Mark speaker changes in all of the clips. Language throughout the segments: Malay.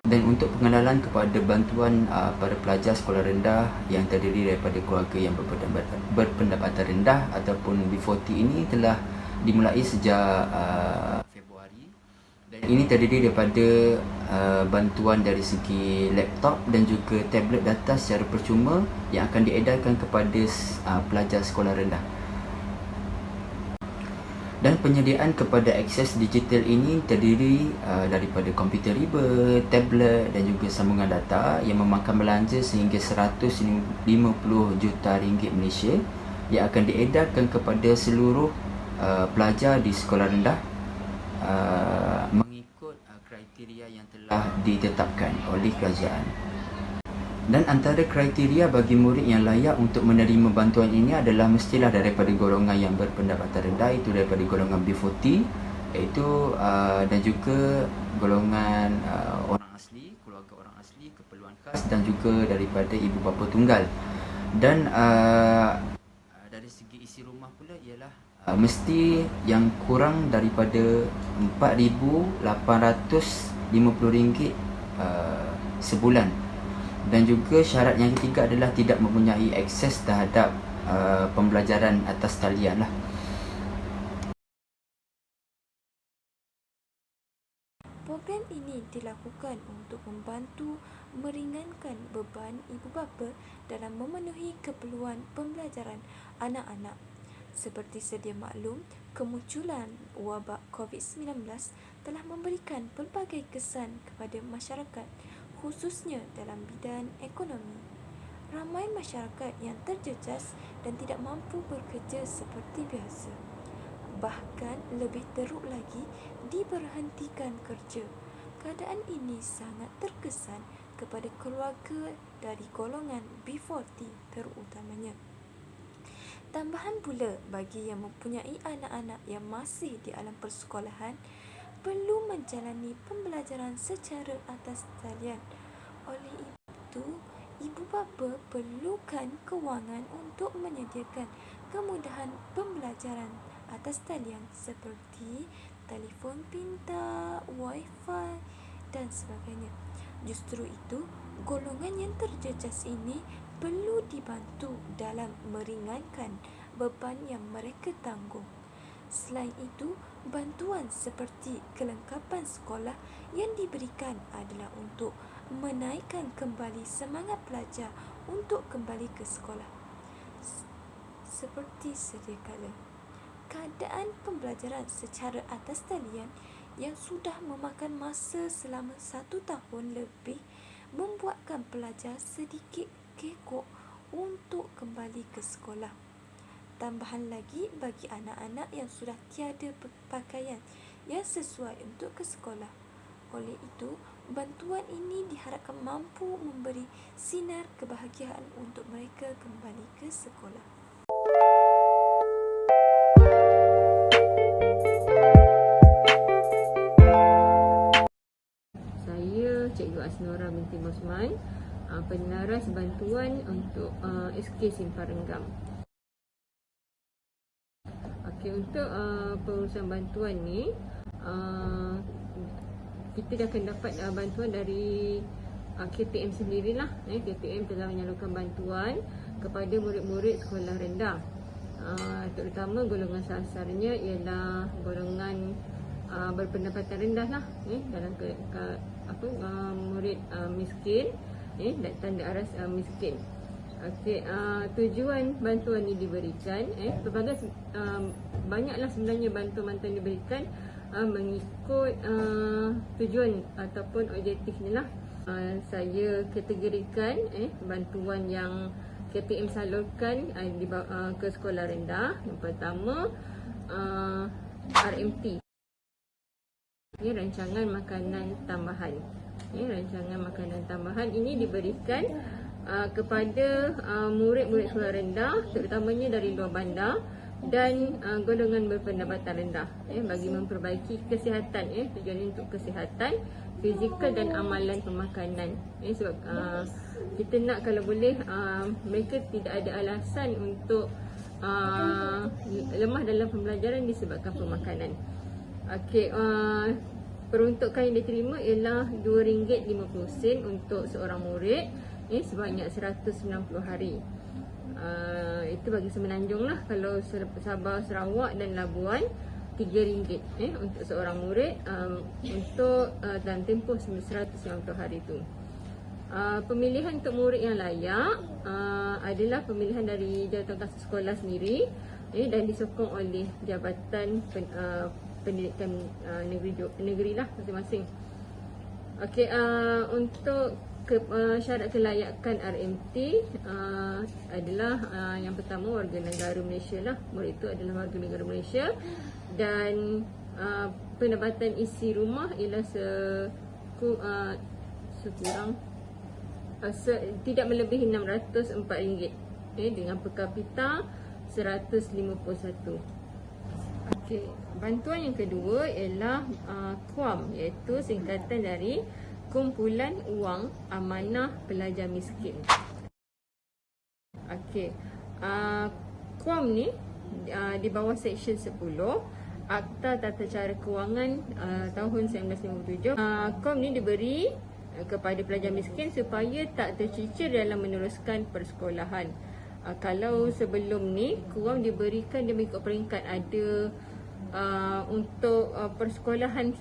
Speaker 1: Dan untuk pengenalan kepada bantuan para pelajar sekolah rendah yang terdiri daripada keluarga yang berpendapatan rendah ataupun B40 ini telah dimulai sejak Februari, dan ini terdiri daripada bantuan dari segi laptop dan juga tablet data secara percuma yang akan diedarkan kepada pelajar sekolah rendah. Dan penyediaan kepada akses digital ini terdiri daripada komputer riba, tablet dan juga sambungan data yang memakan belanja sehingga 150 juta ringgit Malaysia yang akan diedarkan kepada seluruh pelajar di sekolah rendah mengikut kriteria yang telah ditetapkan oleh kerajaan. Dan antara kriteria bagi murid yang layak untuk menerima bantuan ini adalah mestilah daripada golongan yang berpendapatan rendah, itu daripada golongan B40, iaitu dan juga golongan orang asli, keluarga orang asli, keperluan khas dan juga daripada ibu bapa tunggal. Dan dari segi isi rumah pula ialah mesti yang kurang daripada RM4,850 sebulan. Dan juga syarat yang ketiga adalah tidak mempunyai akses terhadap pembelajaran atas talian lah.
Speaker 2: Program ini dilakukan untuk membantu meringankan beban ibu bapa dalam memenuhi keperluan pembelajaran anak-anak. Seperti sedia maklum, kemunculan wabak COVID-19 telah memberikan pelbagai kesan kepada masyarakat, khususnya dalam bidang ekonomi. Ramai masyarakat yang terjejas dan tidak mampu bekerja seperti biasa. Bahkan lebih teruk lagi, diberhentikan kerja. Keadaan ini sangat terkesan kepada keluarga dari golongan B40 terutamanya. Tambahan pula, bagi yang mempunyai anak-anak yang masih di alam persekolahan, perlu menjalani pembelajaran secara atas talian. Oleh itu, ibu bapa perlukan kewangan untuk menyediakan kemudahan pembelajaran atas talian seperti telefon pintar, wifi dan sebagainya. Justru itu, golongan yang terjejas ini perlu dibantu dalam meringankan beban yang mereka tanggung. Selain itu, bantuan seperti kelengkapan sekolah yang diberikan adalah untuk menaikkan kembali semangat pelajar untuk kembali ke sekolah. Seperti sedia kala, keadaan pembelajaran secara atas talian yang sudah memakan masa selama 1 tahun lebih membuatkan pelajar sedikit kekok untuk kembali ke sekolah. Tambahan lagi, bagi anak-anak yang sudah tiada pakaian yang sesuai untuk ke sekolah. Oleh itu, bantuan ini diharapkan mampu memberi sinar kebahagiaan untuk mereka kembali ke sekolah.
Speaker 3: Saya Cikgu Asnora binti Bosman, penyelaras bantuan untuk SK Simpang Renggam. Untuk pengurusan bantuan ni, kita dah akan dapat bantuan dari KTM sendirilah. KTM telah menyalurkan bantuan kepada murid-murid sekolah rendah, terutama golongan sasarnya ialah golongan berpendapatan rendah lah, dalam murid miskin, dan tanda aras miskin. Tujuan bantuan ini diberikan, pelbagai banyaklah sebenarnya bantuan-bantuan diberikan mengikut tujuan ataupun objektifnya lah. Saya kategorikan bantuan yang KTM salurkan ke sekolah rendah. Yang pertama, RMT, rancangan makanan tambahan. Rancangan makanan tambahan ini diberikan kepada murid-murid sekolah rendah, terutamanya dari luar bandar dan golongan berpendapatan rendah, bagi memperbaiki kesihatan, tujuan untuk kesihatan fizikal dan amalan pemakanan. Sebab kita nak, kalau boleh, mereka tidak ada alasan untuk lemah dalam pembelajaran disebabkan pemakanan. peruntukan yang diterima ialah RM2.50 untuk seorang murid sebanyak 190 hari. Itu bagi Semenanjung lah. Kalau Sabah, Sarawak dan Labuan RM3 untuk seorang murid untuk dalam tempoh 190 hari itu. Pemilihan untuk murid yang layak adalah pemilihan dari Jawatankuasa Sekolah sendiri dan disokong oleh Jabatan Pendidikan Negeri lah masing-masing. Okey, untuk syarat kelayakan RMT adalah yang pertama warga negara Malaysia lah. Murid itu adalah warga negara Malaysia dan pendapatan isi rumah ialah sekurang tidak melebihi RM604 dengan per kapita 151. Okey, bantuan yang kedua ialah KUAM, iaitu singkatan dari Kumpulan Wang Amanah Pelajar Miskin. Okey, KUAM ni di bawah Seksyen 10 Akta Tata Cara Kewangan tahun 1957. KUAM ni diberi kepada pelajar miskin supaya tak tercicir dalam meneruskan persekolahan. Kalau sebelum ni KUAM diberikan dia mengikut peringkat, ada untuk persekolahan,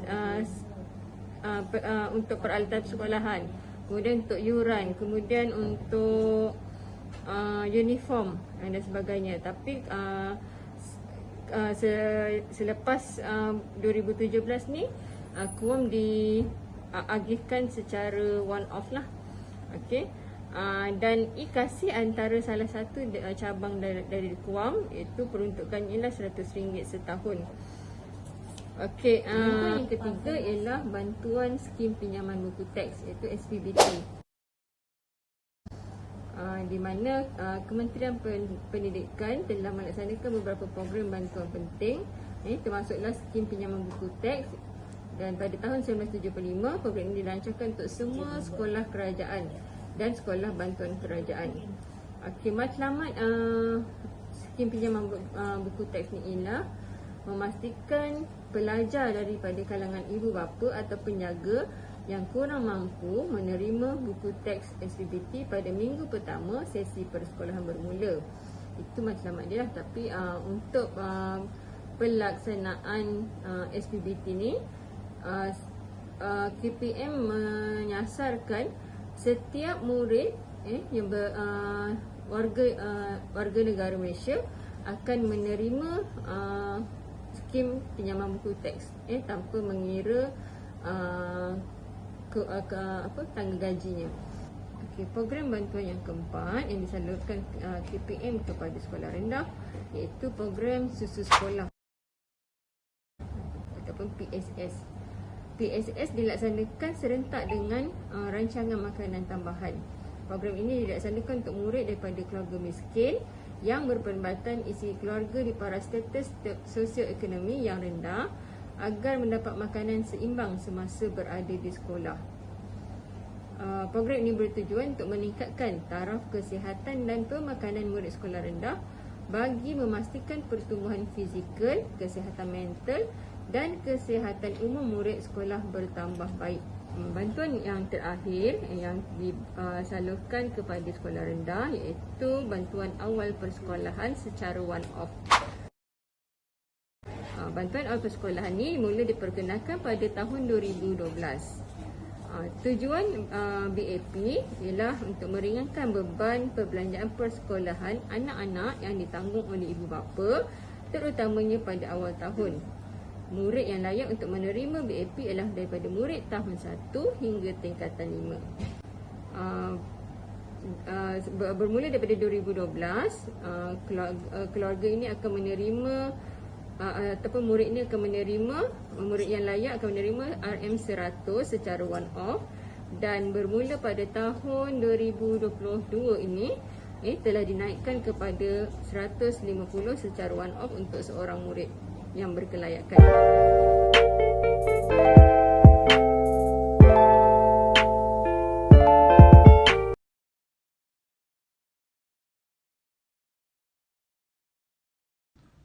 Speaker 3: untuk peralatan persekolahan, kemudian untuk yuran, kemudian untuk uniform dan sebagainya. Tapi selepas 2017 ni KUAM diagihkan secara one off lah. Okey. Dan IKASI antara salah satu cabang dari KUAM, iaitu peruntukannya ialah RM100 setahun. Okey, yang ketiga ialah bantuan skim pinjaman buku teks, iaitu SPBT. Di mana Kementerian Pendidikan telah melaksanakan beberapa program bantuan penting, termasuklah skim pinjaman buku teks. Dan pada tahun 1975, program ini dilancarkan untuk semua sekolah kerajaan dan sekolah bantuan kerajaan. Okey, matlamat skim pinjaman buku teks ni ialah memastikan pelajar daripada kalangan ibu bapa atau penjaga yang kurang mampu menerima buku teks SPBT pada minggu pertama sesi persekolahan bermula. Itu matlamat dia lah. Tapi untuk pelaksanaan SPBT ni, KPM menyasarkan setiap murid yang warga negara Malaysia akan menerima skim pinjaman buku teks tanpa mengira tangga gajinya. Okey, program bantuan yang keempat yang disalurkan KPM kepada sekolah rendah iaitu program susu sekolah ataupun PSS. PSS dilaksanakan serentak dengan rancangan makanan tambahan. Program ini dilaksanakan untuk murid daripada keluarga miskin yang berpendapatan isi keluarga di paras status sosioekonomi yang rendah agar mendapat makanan seimbang semasa berada di sekolah. Program ini bertujuan untuk meningkatkan taraf kesihatan dan pemakanan murid sekolah rendah bagi memastikan pertumbuhan fizikal, kesihatan mental dan kesihatan umum murid sekolah bertambah baik. Bantuan yang terakhir yang disalurkan kepada sekolah rendah iaitu bantuan awal persekolahan secara one off. Bantuan awal persekolahan ni mula diperkenalkan pada tahun 2012. Tujuan BAP ialah untuk meringankan beban perbelanjaan persekolahan anak-anak yang ditanggung oleh ibu bapa, terutamanya pada awal tahun. Murid yang layak untuk menerima BAP ialah daripada murid tahun 1 hingga tingkatan 5. Bermula daripada 2012, keluarga ini akan menerima ataupun murid ini akan menerima, murid yang layak akan menerima RM100 secara one off, dan bermula pada tahun 2022 ini telah dinaikkan kepada RM150 secara one off untuk seorang murid yang berkelayakan.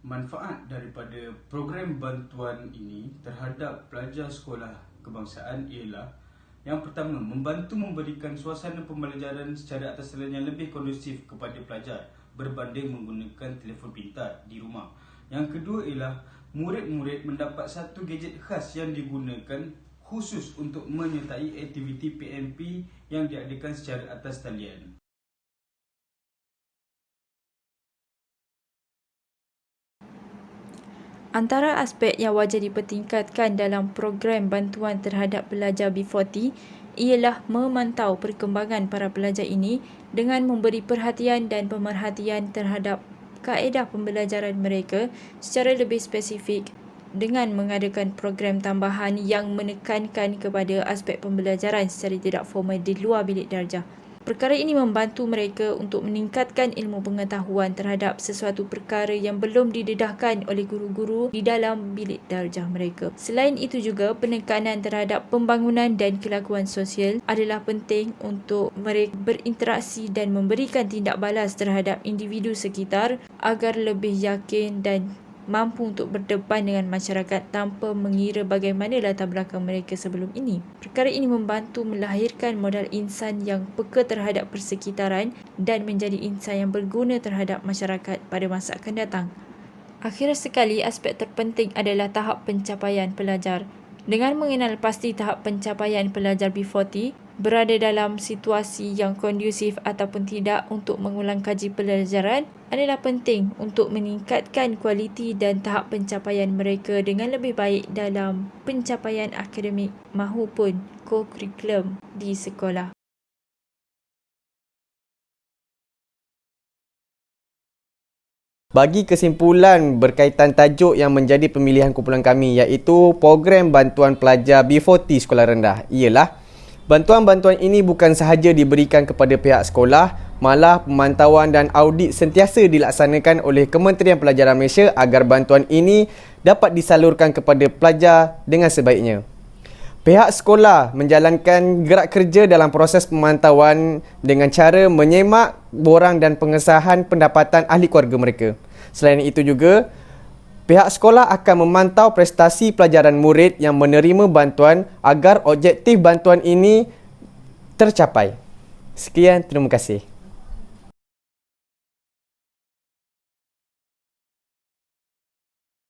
Speaker 4: Manfaat daripada program bantuan ini terhadap pelajar sekolah kebangsaan ialah yang pertama, membantu memberikan suasana pembelajaran secara atas talian yang lebih kondusif kepada pelajar berbanding menggunakan telefon pintar di rumah. Yang kedua ialah murid-murid mendapat satu gadget khas yang digunakan khusus untuk menyertai aktiviti PMP yang diadakan secara atas talian.
Speaker 5: Antara aspek yang wajar dipertingkatkan dalam program bantuan terhadap pelajar B40 ialah memantau perkembangan para pelajar ini dengan memberi perhatian dan pemerhatian terhadap kaedah pembelajaran mereka secara lebih spesifik dengan mengadakan program tambahan yang menekankan kepada aspek pembelajaran secara tidak formal di luar bilik darjah. Perkara ini membantu mereka untuk meningkatkan ilmu pengetahuan terhadap sesuatu perkara yang belum didedahkan oleh guru-guru di dalam bilik darjah mereka. Selain itu juga, penekanan terhadap pembangunan dan kelakuan sosial adalah penting untuk mereka berinteraksi dan memberikan tindak balas terhadap individu sekitar agar lebih yakin dan mampu untuk berdepan dengan masyarakat tanpa mengira bagaimana latar belakang mereka sebelum ini. Perkara ini membantu melahirkan modal insan yang peka terhadap persekitaran dan menjadi insan yang berguna terhadap masyarakat pada masa akan datang. Akhir sekali, aspek terpenting adalah tahap pencapaian pelajar. Dengan mengenal pasti tahap pencapaian pelajar B40 berada dalam situasi yang kondusif ataupun tidak untuk mengulang kaji pelajaran adalah penting untuk meningkatkan kualiti dan tahap pencapaian mereka dengan lebih baik dalam pencapaian akademik mahupun co-curriculum di sekolah.
Speaker 6: Bagi kesimpulan berkaitan tajuk yang menjadi pemilihan kumpulan kami, iaitu program bantuan pelajar B40 sekolah rendah, ialah bantuan-bantuan ini bukan sahaja diberikan kepada pihak sekolah, malah pemantauan dan audit sentiasa dilaksanakan oleh Kementerian Pelajaran Malaysia agar bantuan ini dapat disalurkan kepada pelajar dengan sebaiknya. Pihak sekolah menjalankan gerak kerja dalam proses pemantauan dengan cara menyemak borang dan pengesahan pendapatan ahli keluarga mereka. Selain itu juga, pihak sekolah akan memantau prestasi pelajaran murid yang menerima bantuan agar objektif bantuan ini tercapai. Sekian, terima kasih.